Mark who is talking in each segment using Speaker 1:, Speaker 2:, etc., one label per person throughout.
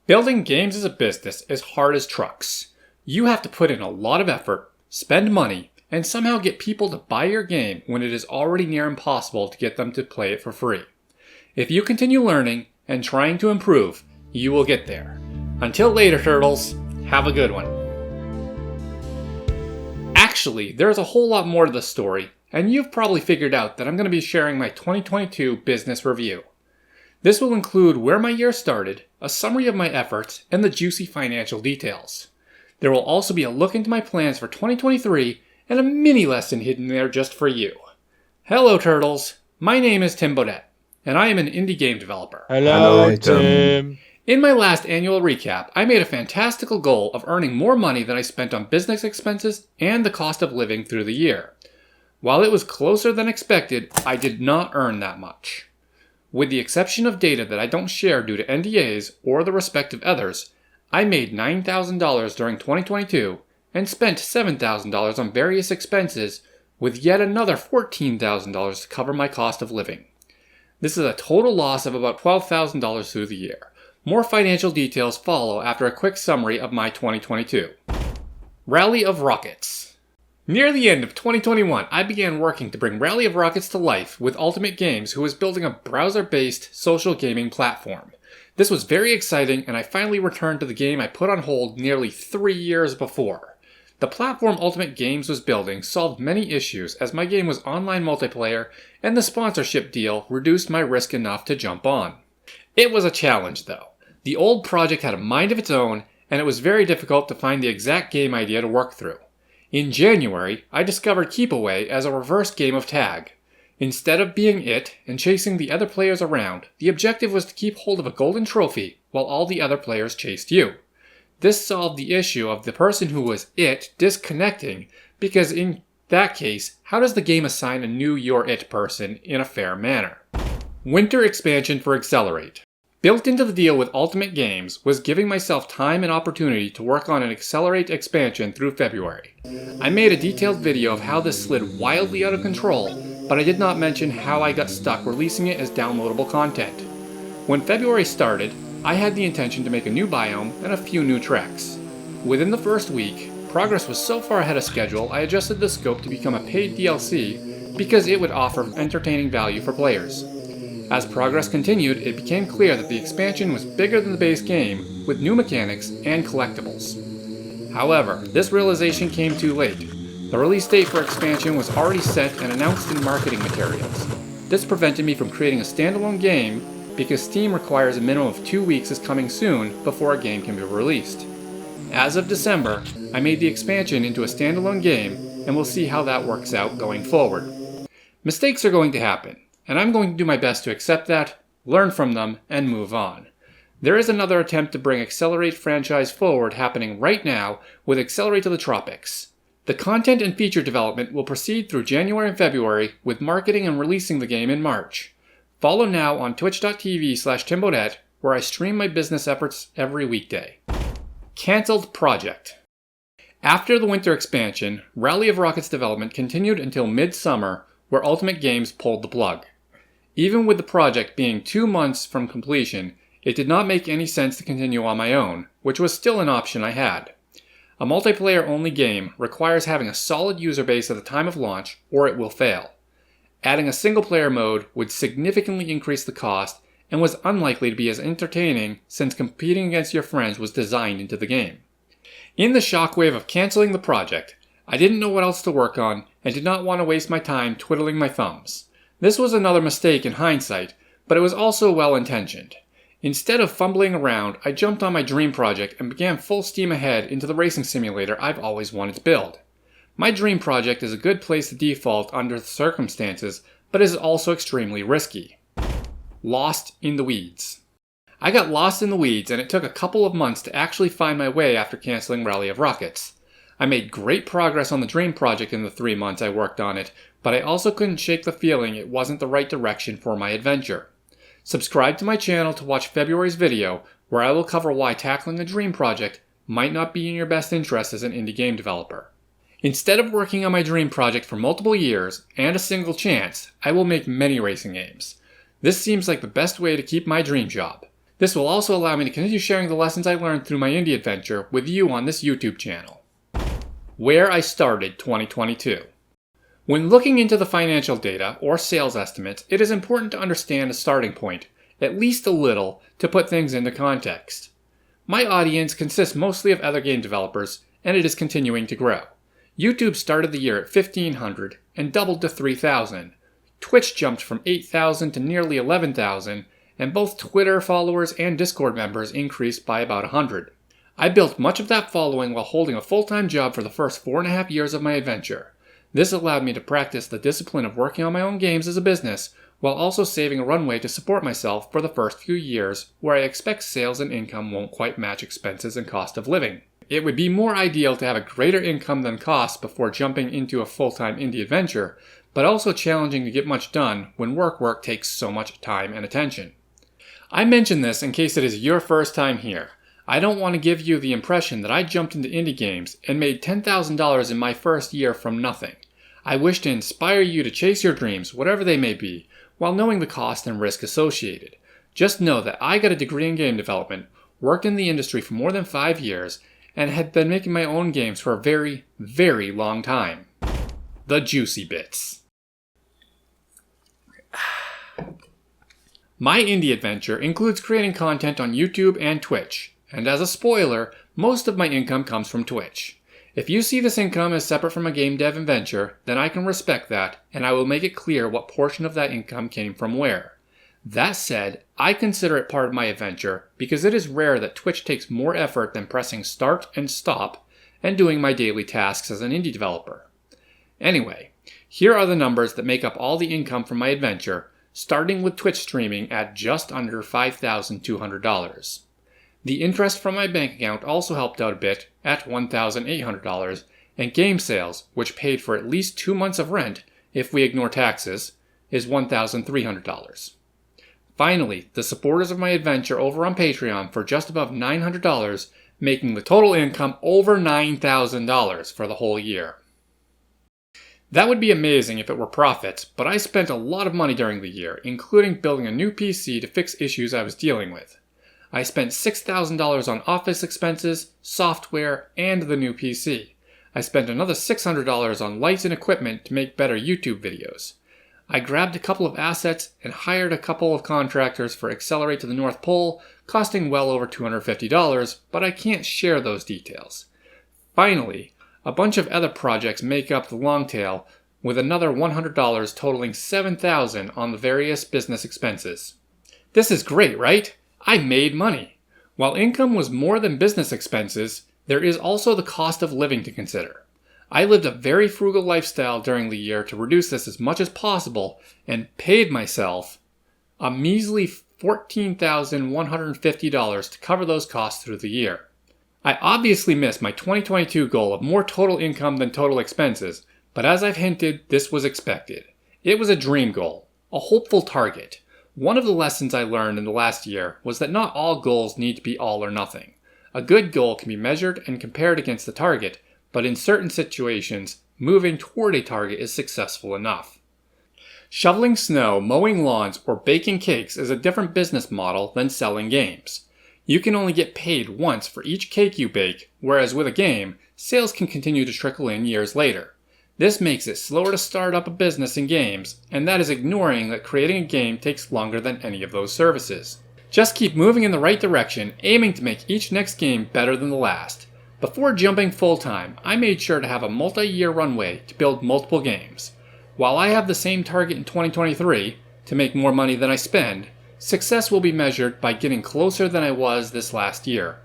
Speaker 1: Building games as a business is hard as trucks. You have to put in a lot of effort, spend money, and somehow get people to buy your game when it is already near impossible to get them to play it for free. If you continue learning and trying to improve, you will get there. Until later, turtles, have a good one. Actually, there's a whole lot more to the story, and you've probably figured out that I'm going to be sharing my 2022 business review. This will include where my year started, a summary of my efforts, and the juicy financial details. There will also be a look into my plans for 2023 and a mini lesson hidden there just for you. Hello, turtles. My name is Tim Bodette, and I am an indie game developer.
Speaker 2: Hello, Tim.
Speaker 1: In my last annual recap, I made a fantastical goal of earning more money than I spent on business expenses and the cost of living through the year. While it was closer than expected, I did not earn that much. With the exception of data that I don't share due to NDAs or the respect of others, I made $9,000 during 2022 and spent $7,000 on various expenses, with yet another $14,000 to cover my cost of living. This is a total loss of about $12,000 through the year. More financial details follow after a quick summary of my 2022. Rally of Rockets. Near the end of 2021, I began working to bring Rally of Rockets to life with Ultimate Games, who was building a browser-based social gaming platform. This was very exciting, and I finally returned to the game I put on hold nearly 3 years before. The platform Ultimate Games was building solved many issues, as my game was online multiplayer, and the sponsorship deal reduced my risk enough to jump on. It was a challenge, though. The old project had a mind of its own, and it was very difficult to find the exact game idea to work through. In January, I discovered Keep Away as a reverse game of tag. Instead of being it and chasing the other players around, the objective was to keep hold of a golden trophy while all the other players chased you. This solved the issue of the person who was it disconnecting, because in that case, how does the game assign a new You're It person in a fair manner? Winter expansion for Eggcelerate. Built into the deal with Ultimate Games was giving myself time and opportunity to work on an Eggcelerate expansion through February. I made a detailed video of how this slid wildly out of control, but I did not mention how I got stuck releasing it as downloadable content. When February started, I had the intention to make a new biome and a few new treks. Within the first week, progress was so far ahead of schedule I adjusted the scope to become a paid DLC because it would offer entertaining value for players. As progress continued, it became clear that the expansion was bigger than the base game, with new mechanics and collectibles. However, this realization came too late. The release date for expansion was already set and announced in marketing materials. This prevented me from creating a standalone game because Steam requires a minimum of 2 weeks is coming soon before a game can be released. As of December, I made the expansion into a standalone game, and we'll see how that works out going forward. Mistakes are going to happen, and I'm going to do my best to accept that, learn from them, and move on. There is another attempt to bring Eggcelerate franchise forward happening right now with Eggcelerate to the Tropics. The content and feature development will proceed through January and February, with marketing and releasing the game in March. Follow now on twitch.tv/TimBodette, where I stream my business efforts every weekday. Cancelled project. After the winter expansion, Rally of Rockets development continued until mid-summer, where Ultimate Games pulled the plug. Even with the project being 2 months from completion, it did not make any sense to continue on my own, which was still an option I had. A multiplayer-only game requires having a solid user base at the time of launch, or it will fail. Adding a single-player mode would significantly increase the cost and was unlikely to be as entertaining since competing against your friends was designed into the game. In the shockwave of canceling the project, I didn't know what else to work on and did not want to waste my time twiddling my thumbs. This was another mistake in hindsight, but it was also well-intentioned. Instead of fumbling around, I jumped on my dream project and began full steam ahead into the racing simulator I've always wanted to build. My dream project is a good place to default under the circumstances, but is also extremely risky. Lost in the weeds. I got lost in the weeds, and it took a couple of months to actually find my way after canceling Rally of Rockets. I made great progress on the dream project in the 3 months I worked on it, but I also couldn't shake the feeling it wasn't the right direction for my adventure. Subscribe to my channel to watch February's video, where I will cover why tackling a dream project might not be in your best interest as an indie game developer. Instead of working on my dream project for multiple years and a single chance, I will make many racing games. This seems like the best way to keep my dream job. This will also allow me to continue sharing the lessons I learned through my indie adventure with you on this YouTube channel. Where I started 2022. When looking into the financial data or sales estimates, it is important to understand a starting point, at least a little, to put things into context. My audience consists mostly of other game developers, and it is continuing to grow. YouTube started the year at 1,500 and doubled to 3,000. Twitch jumped from 8,000 to nearly 11,000, and both Twitter followers and Discord members increased by about 100. I built much of that following while holding a full-time job for the first 4.5 years of my adventure. This allowed me to practice the discipline of working on my own games as a business, while also saving a runway to support myself for the first few years, where I expect sales and income won't quite match expenses and cost of living. It would be more ideal to have a greater income than cost before jumping into a full-time indie adventure, but also challenging to get much done when work takes so much time and attention. I mention this in case it is your first time here. I don't want to give you the impression that I jumped into indie games and made $10,000 in my first year from nothing. I wish to inspire you to chase your dreams, whatever they may be, while knowing the cost and risk associated. Just know that I got a degree in game development, worked in the industry for more than 5 years, and had been making my own games for a very, very long time. The juicy bits. My indie adventure includes creating content on YouTube and Twitch, and as a spoiler, most of my income comes from Twitch. If you see this income as separate from a game dev venture, then I can respect that, and I will make it clear what portion of that income came from where. That said, I consider it part of my adventure because it is rare that Twitch takes more effort than pressing start and stop and doing my daily tasks as an indie developer. Anyway, here are the numbers that make up all the income from my adventure, starting with Twitch streaming at just under $5,200. The interest from my bank account also helped out a bit at $1,800, and game sales, which paid for at least 2 months of rent, if we ignore taxes, is $1,300. Finally, the supporters of my adventure over on Patreon for just above $900, making the total income over $9,000 for the whole year. That would be amazing if it were profits, but I spent a lot of money during the year, including building a new PC to fix issues I was dealing with. I spent $6,000 on office expenses, software, and the new PC. I spent another $600 on lights and equipment to make better YouTube videos. I grabbed a couple of assets and hired a couple of contractors for Eggcelerate to the North Pole, costing well over $250, but I can't share those details. Finally, a bunch of other projects make up the long tail, with another $100 totaling $7,000 on the various business expenses. This is great, right? I made money. While income was more than business expenses, there is also the cost of living to consider. I lived a very frugal lifestyle during the year to reduce this as much as possible and paid myself a measly $14,150 to cover those costs through the year. I obviously missed my 2022 goal of more total income than total expenses, but as I've hinted, this was expected. It was a dream goal, a hopeful target. One of the lessons I learned in the last year was that not all goals need to be all or nothing. A good goal can be measured and compared against the target, but in certain situations, moving toward a target is successful enough. Shoveling snow, mowing lawns, or baking cakes is a different business model than selling games. You can only get paid once for each cake you bake, whereas with a game, sales can continue to trickle in years later. This makes it slower to start up a business in games, and that is ignoring that creating a game takes longer than any of those services. Just keep moving in the right direction, aiming to make each next game better than the last. Before jumping full-time, I made sure to have a multi-year runway to build multiple games. While I have the same target in 2023, to make more money than I spend, success will be measured by getting closer than I was this last year.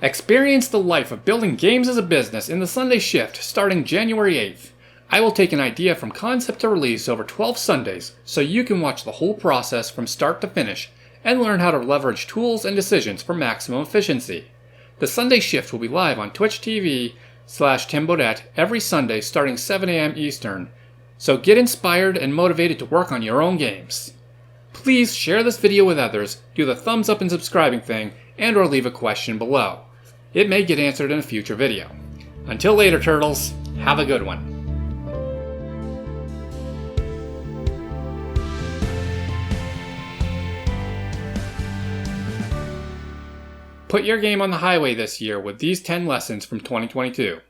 Speaker 1: Experience the life of building games as a business in the Sunday Shift starting January 8th. I will take an idea from concept to release over 12 Sundays so you can watch the whole process from start to finish and learn how to leverage tools and decisions for maximum efficiency. The Sunday Shift will be live on Twitch TV/Tim Bodette every Sunday starting 7 a.m. Eastern, so get inspired and motivated to work on your own games. Please share this video with others, do the thumbs up and subscribing thing, and or leave a question below. It may get answered in a future video. Until later, turtles, have a good one. Put your game on the highway this year with these 10 lessons from 2022.